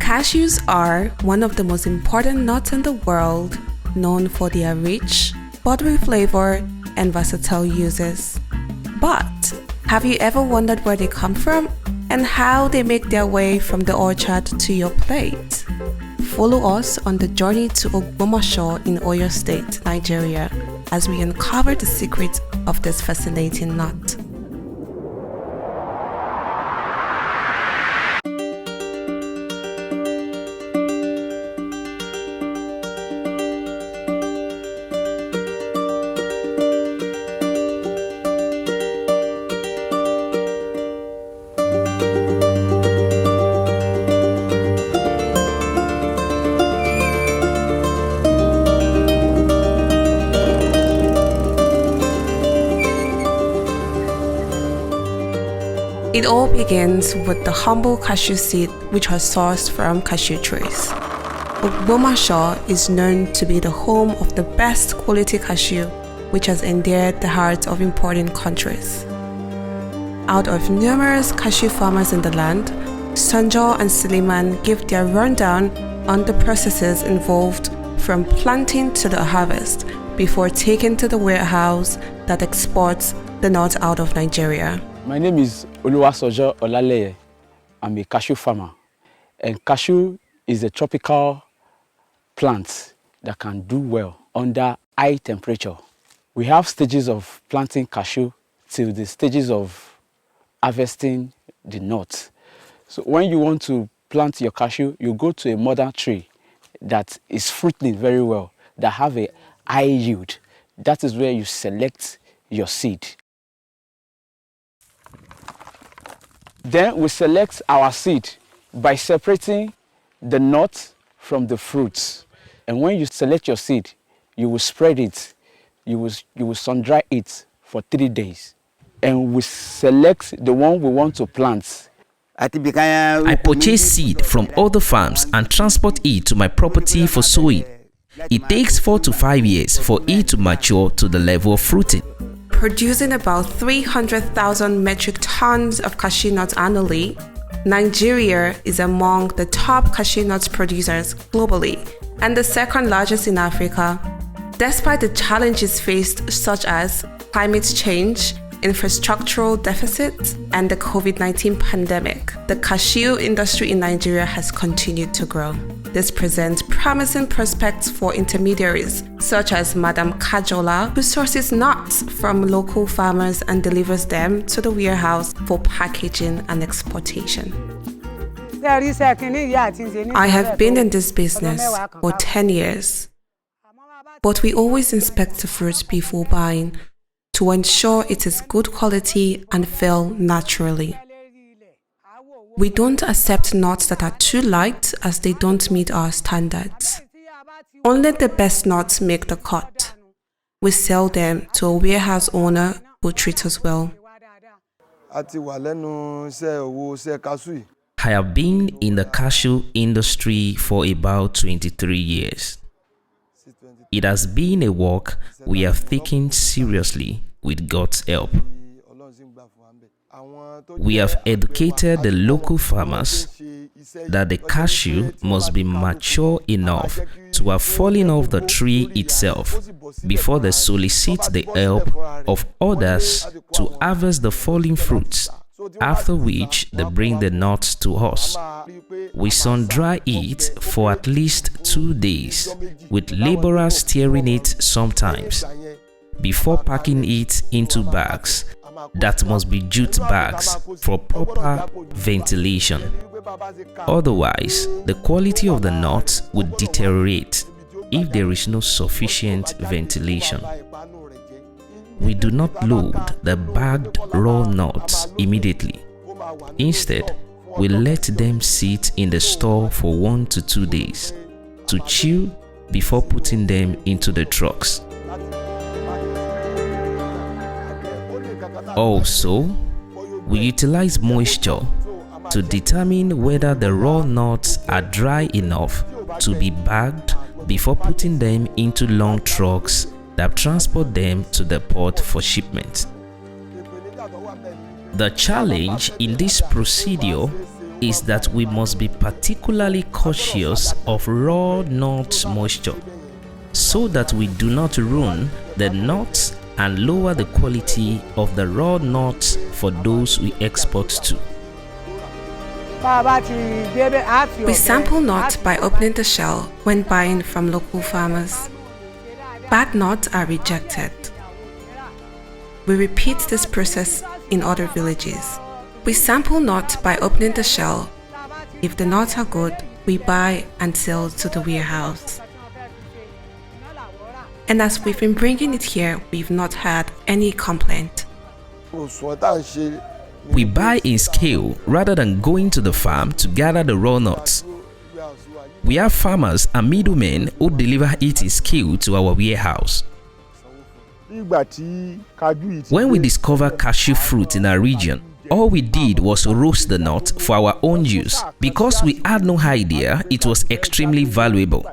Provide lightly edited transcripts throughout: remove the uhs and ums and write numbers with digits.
Cashews are one of the most important nuts in the world, known for their rich, buttery flavor and versatile uses. But have you ever wondered where they come from and how they make their way from the orchard to your plate? Follow us on the journey to Ogbomosho in Oyo State, Nigeria, as we uncover the secret of this fascinating nut. It all begins with the humble cashew seed which was sourced from cashew trees. Ogbomosho is known to be the home of the best quality cashew which has endeared the hearts of important countries. Out of numerous cashew farmers in the land, Sanjo and Suleiman give their rundown on the processes involved from planting to the harvest before taken to the warehouse that exports the nut out of Nigeria. My name is Oluwasojo Olaleye. I'm a cashew farmer. And cashew is a tropical plant that can do well under high temperature. We have stages of planting cashew till the stages of harvesting the nut. So when you want to plant your cashew, you go to a mother tree that is fruiting very well, that have a high yield. That is where you select your seed. Then we select our seed by separating the nut from the fruits. And when you select your seed, you will spread it. You will sun-dry it for 3 days. And we select the one we want to plant. I purchase seed from other farms and transport it to my property for sowing. It takes 4 to 5 years for it to mature to the level of fruiting. Producing about 300,000 metric tons of cashew nuts annually, Nigeria is among the top cashew nuts producers globally and the second largest in Africa. Despite the challenges faced such as climate change, infrastructural deficits, and the COVID-19 pandemic, the cashew industry in Nigeria has continued to grow. This presents promising prospects for intermediaries such as Madam Kajola, who sources nuts from local farmers and delivers them to the warehouse for packaging and exportation. I have been in this business for 10 years, but we always inspect the fruit before buying to ensure it is good quality and fell naturally. We don't accept nuts that are too light as they don't meet our standards. Only the best nuts make the cut. We sell them to a warehouse owner who treats us well. I have been in the cashew industry for about 23 years. It has been a work we have taken seriously with God's help. We have educated the local farmers that the cashew must be mature enough to have fallen off the tree itself before they solicit the help of others to harvest the fallen fruits, after which they bring the nuts to us. We sun-dry it for at least 2 days, with laborers steering it sometimes, before packing it into bags that must be jute bags for proper ventilation. Otherwise, the quality of the nut would deteriorate if there is no sufficient ventilation. We do not load the bagged raw nuts immediately. Instead, we let them sit in the store for 1 to 2 days to chew before putting them into the trucks. Also, we utilize moisture to determine whether the raw nuts are dry enough to be bagged before putting them into long trucks that transport them to the port for shipment. The challenge in this procedure is that we must be particularly cautious of raw nut moisture so that we do not ruin the nuts and lower the quality of the raw nuts for those we export to. We sample nuts by opening the shell when buying from local farmers. Bad nuts are rejected. We repeat this process in other villages. We sample nuts by opening the shell. If the nuts are good, we buy and sell to the warehouse. And as we've been bringing it here, we've not had any complaint. We buy in scale rather than going to the farm to gather the raw nuts. We have farmers and middlemen who deliver it in scale to our warehouse. When we discover cashew fruit in our region, all we did was roast the nut for our own use because we had no idea it was extremely valuable.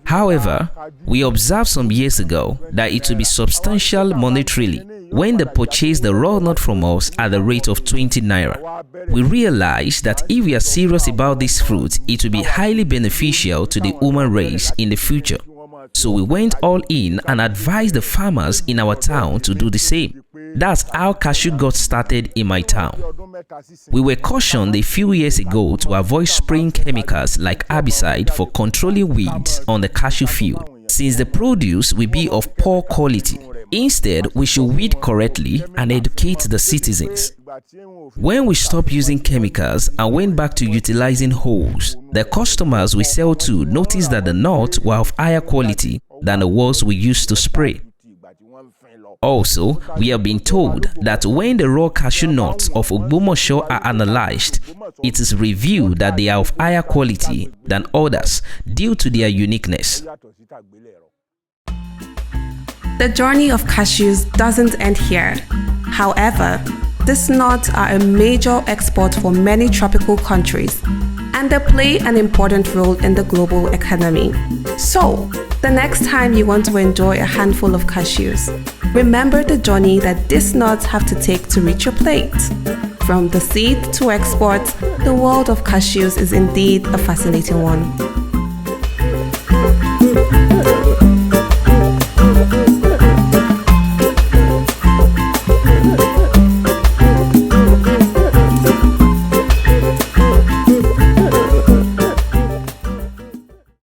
However, we observed some years ago that it would be substantial monetarily when they purchased the raw nut from us at the rate of 20 naira. We realized that if we are serious about this fruit, it will be highly beneficial to the human race in the future. So we went all in and advised the farmers in our town to do the same. That's how cashew got started in my town. We were cautioned a few years ago to avoid spraying chemicals like herbicide for controlling weeds on the cashew field, since the produce will be of poor quality. Instead, we should weed correctly and educate the citizens. When we stopped using chemicals and went back to utilizing hoes, the customers we sell to noticed that the nuts were of higher quality than the ones we used to spray. Also, we have been told that when the raw cashew nuts of Ogbomosho are analyzed, it is revealed that they are of higher quality than others due to their uniqueness. The journey of cashews doesn't end here. However, these nuts are a major export for many tropical countries, and they play an important role in the global economy. So, the next time you want to enjoy a handful of cashews, remember the journey that these nuts have to take to reach your plate. From the seed to export, the world of cashews is indeed a fascinating one.